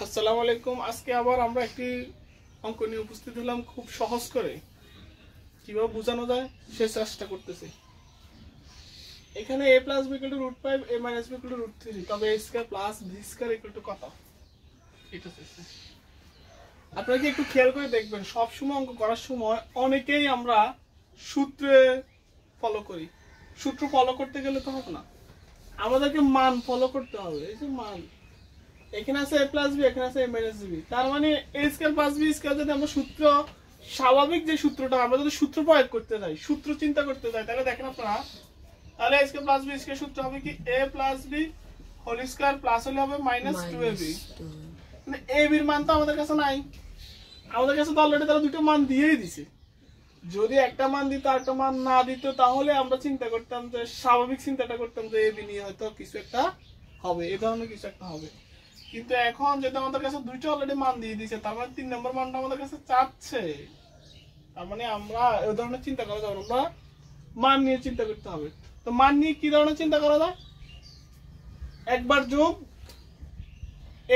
আসসালামু আলাইকুম। আজকে আবার আমরা একটি অঙ্ক নিয়ে উপস্থিত হলাম। খুব সহজ করে কিভাবে বোঝানো যায় সে চেষ্টা করতেছি। এখানে a plus b equal to √5 a minus b equal to √3, তবে a square plus b square equal to কত? এটা চেষ্টা। আপনারা কি একটু খেয়াল করে দেখবেন, সব সময় অঙ্ক করার সময় অনেকেই আমরা সূত্রে ফলো করি। সূত্র ফলো করতে গেলে তো হবে না, আমাদেরকে মান ফলো করতে হবে। এই যে মান, এখানে আছে a প্লাস b, এখানে আছে a মাইনাস b, তার মানে a square plus b square যদি আমরা সূত্র, স্বাভাবিক যে সূত্রটা, আমরা যদি সূত্র প্রয়োগ করতে যাই, সূত্র চিন্তা করতে যাই, তাহলে দেখেন আপনারা, তাহলে a square plus b square সূত্র হবে কি a plus b whole square plus হলে হবে মাইনাস 2ab। মানে ab এর মান তো আমাদের কাছে নাই, আমাদের কাছে তো অলরেডি তারা দুটো মান দিয়েই দিছে। যদি একটা মান দিত আর একটা মান না দিত, তাহলে আমরা চিন্তা করতাম যে, স্বাভাবিক চিন্তাটা করতাম যে ab নিয়ে হয়তো কিছু একটা হবে, এই ধরনের কিছু একটা হবে। কিন্তু এখন যেটা আমাদের কাছে দুইটা অলরেডি মান দিয়ে দিয়েছে, তার মানে 3 নম্বর মানটা আমাদের কাছে চাচ্ছে। তার মানে আমরা এই ধরনের চিন্তা করা যাবে, আমরা মান নিয়ে চিন্তা করতে হবে। তো মান নিয়ে কি ধরনের চিন্তা করা যায়? একবার যোগ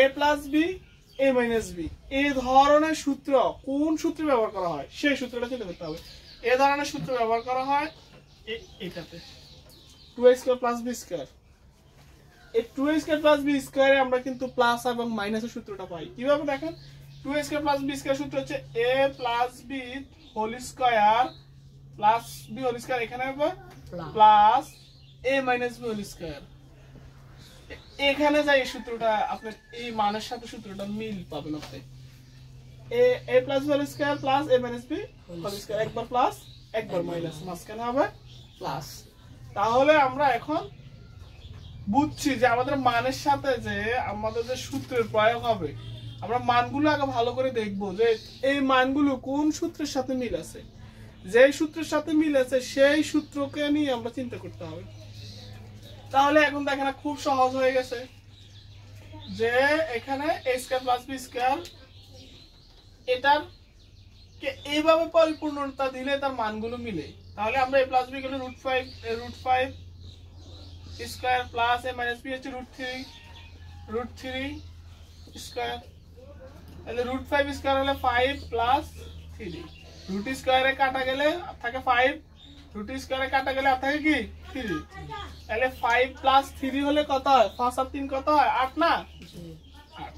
a plus b a minus b, এই ধরনের সূত্র কোন সূত্রে ব্যবহার করা হয় সেই সূত্রটা চিন্তা করতে হবে। এই ধরনের সূত্র ব্যবহার করা হয় এটাতে 2a square plus b square. এই 2a স্কয়ার প্লাস b স্কয়ারে আমরা কিন্তু প্লাস এবং মাইনাসের সূত্রটা পাই। কিভাবে দেখেন, 2a square plus b square সূত্র হচ্ছে a plus b whole square plus b whole square, এখানে হবে plus a minus b whole square. এখানে যাই এই সূত্রটা আপনার এই মানের সাথে সূত্রটা মিল পাবেন আপনি। a plus b whole square plus a minus b whole square, একবার প্লাস একবার মাইনাস, মাঝখানে হবে প্লাস। তাহলে আমরা এখন বুঝছি যে আমাদের মানের সাথে যে আমাদের যে সূত্রের প্রয়োগ হবে, আমরা মানগুলো আগে ভালো করে দেখবো যে এই মানগুলো কোন সূত্রের সাথে মিল আছে। যেই সূত্রের সাথে মিল আছে সেই সূত্রকে নিয়ে আমরা চিন্তা করতে হবে। তাহলে এখন দেখেন খুব সহজ হয়ে গেছে যে এখানে a square plus b square, এটার কে এইভাবে পরিপূর্ণতা দিলে তার মানগুলো মিলে। তাহলে আমরা a plus b K √5 square plus a minus b হচ্ছে √3 স্কয়ার। তাহলে √5 স্কয়ার হলে 5 প্লাস 3, রুট স্কয়ারে কাটা গেলে থাকে 5, রুট স্কয়ারে কাটা গেলে আর থাকে কি 3। তাহলে 5 প্লাস 3 হলে কত হয়? 5 আর 3 কত হয়? 8 না? 8।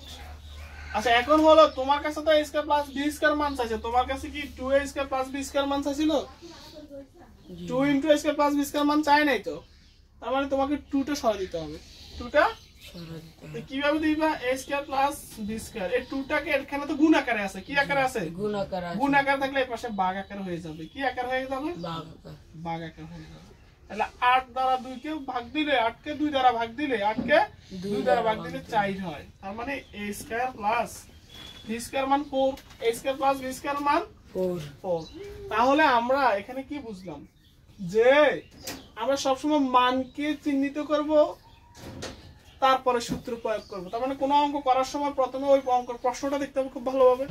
আচ্ছা, এখন হলো তোমার কাছে তো a square plus b square মান চাইছে, তোমার কাছে কি 2a square plus b square মান চাইছিল? 2 into a square plus b square মান চাই নাই তো, তার মানে তোমাকে 2 টা সরা দিতে হবে। 2 টা সরা দিতে হবে। কিভাবে দিবা? a square plus b square, এই 2 টাকে এখানে তো গুণ আকারে আছে। কি আকারে আছে? গুণ আকারে আছে। গুণ আকার থাকলে এই পাশে ভাগ আকার হয়ে যাবে। কি আকার হয়ে যাবে? ভাগ আকার হয়ে যাবে। তাহলে 8 দ্বারা 2 কে ভাগ দিলে, 8 কে 2 দ্বারা ভাগ দিলে, 8 কে 2 দ্বারা ভাগ দিলে 4 হয়। তার মানে a square plus b square মান 4, a square plus b square মান 4। তাহলে আমরা এখানে কি বুঝলাম? যে আমরা সবসময় মানকে চিহ্নিত করব, তারপরে সূত্র প্রয়োগ করব। তার মানে কোনো অঙ্ক করার সময় প্রথমে ওই অঙ্কের প্রশ্নটা দেখতে হবে খুব ভালোভাবে,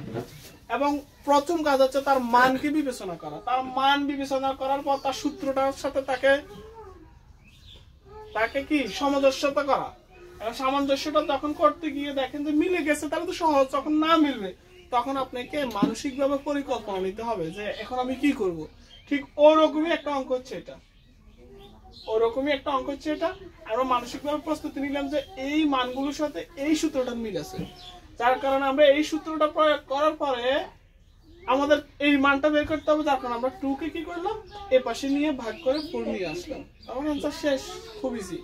এবং প্রথম কাজ হচ্ছে তার মানকে বিবেচনা করা। তার মান বিবেচনা করার পর তার সূত্রটার সাথে তাকে কি সামঞ্জস্যতা করা। এবং সামঞ্জস্যটা যখন করতে গিয়ে দেখেন যে মিলে গেছে, তাহলে তো সহজ। যখন না মিলবে তখন আপনাকে মানসিকভাবে পরিকল্পনা নিতে হবে যে এখন আমি কি করব। ঠিক ওরকমই একটা অঙ্ক হচ্ছে এটা, ওরকমই একটা অঙ্ক হচ্ছে এটা। আমরা মানসিকভাবে প্রস্তুতি নিলাম যে এই মানগুলোর সাথে এই সূত্রটা মিল আছে, যার কারণে আমরা এই সূত্রটা প্রয়োগ করার পরে আমাদের এই মানটা বের করতে হবে। যার কারণে আমরা 2 কে কি করলাম, এ পাশে নিয়ে ভাগ করে 4 নিয়ে আসলাম। আমার আনসার শেষ, খুব ইজি।